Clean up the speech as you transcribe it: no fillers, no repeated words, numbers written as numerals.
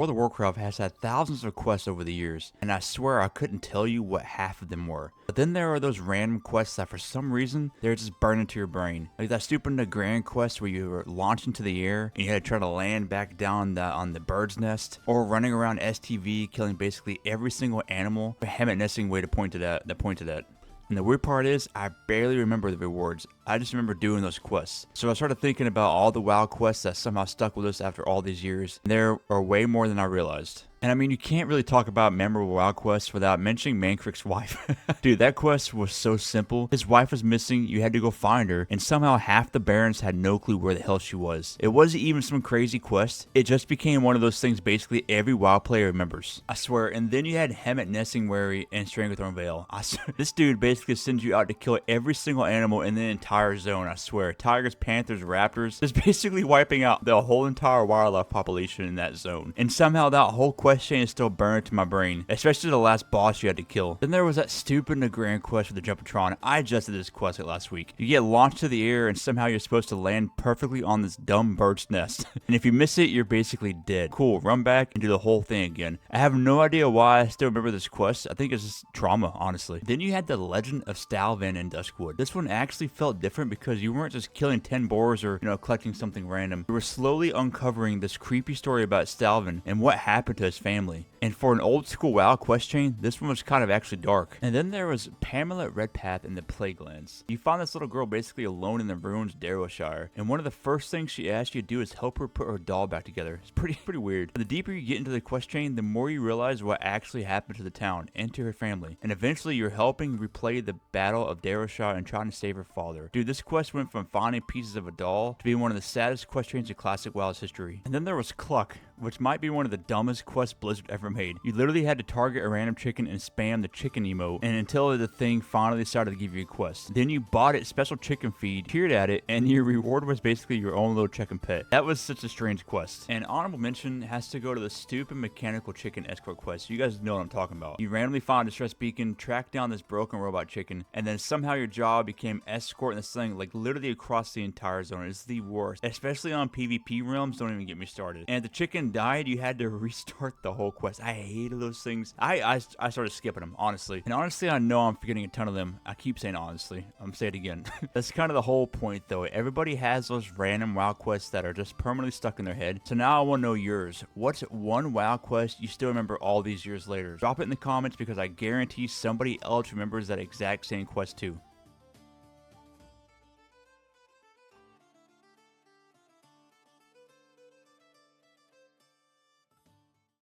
World of Warcraft has had thousands of quests over the years, and I swear I couldn't tell you what half of them were. But then there are those random quests that for some reason, they're just burned into your brain. Like that stupid Nagrand quest where you were launched into the air, and you had to try to land back down on the bird's nest, or running around STV killing basically every single animal. Hemet Nesingwary pointed at. And the weird part is, I barely remember the rewards. I just remember doing those quests. So I started thinking about all the WoW quests that somehow stuck with us after all these years. There are way more than I realized. And I mean, you can't really talk about memorable WoW quests without mentioning Mankrik's wife. Dude, that quest was so simple. His wife was missing, you had to go find her, and somehow half the barons had no clue where the hell she was. It wasn't even some crazy quest. It just became one of those things basically every WoW player remembers. I swear. And then you had Hemet Nesingwary and Stranglethorn Vale. I swear, this dude basically sends you out to kill every single animal in the entire zone, I swear. Tigers, panthers, raptors. Just basically wiping out the whole entire wildlife population in that zone. And somehow that whole quest chain is still burned to my brain, especially the last boss you had to kill. Then there was that stupid Nagrand quest for the Jumpatron. I just did this quest last week. You get launched to the air and somehow you're supposed to land perfectly on this dumb bird's nest. And if you miss it, you're basically dead. Cool, run back and do the whole thing again. I have no idea why I still remember this quest. I think it's just trauma, honestly. Then you had the Legend of Stalvin in Duskwood. This one actually felt different because you weren't just killing 10 boars or, collecting something random. You were slowly uncovering this creepy story about Stalvin and what happened to his family. And for an old school WoW quest chain, this one was kind of actually dark. And then there was Pamela Redpath in the Plaguelands. You find this little girl basically alone in the ruins of Darrowshire, and one of the first things she asks you to do is help her put her doll back together. It's pretty weird. The deeper you get into the quest chain, the more you realize what actually happened to the town and to her family. And eventually you're helping replay the Battle of Darrowshire and trying to save her father. Dude, this quest went from finding pieces of a doll to being one of the saddest quest chains in classic WoW's history. And then there was CLUCK, which might be one of the dumbest quests Blizzard ever made. You literally had to target a random chicken and spam the chicken emote, and until the thing finally started to give you a quest. Then you bought it special chicken feed, peered at it, and your reward was basically your own little chicken pet. That was such a strange quest. And honorable mention has to go to the stupid mechanical chicken escort quest. You guys know what I'm talking about. You randomly found a distress beacon, tracked down this broken robot chicken, and then somehow your job became escorting this thing like literally across the entire zone. It's the worst, especially on PvP realms. Don't even get me started. And if the chicken died, you had to restart the whole quest. I hated those things. I started skipping them, honestly. And honestly, I know I'm forgetting a ton of them. I keep saying honestly. I'm saying it again. That's kind of the whole point, though. Everybody has those random WoW quests that are just permanently stuck in their head. So now I want to know yours. What's one WoW quest you still remember all these years later? Drop it in the comments because I guarantee somebody else remembers that exact same quest too.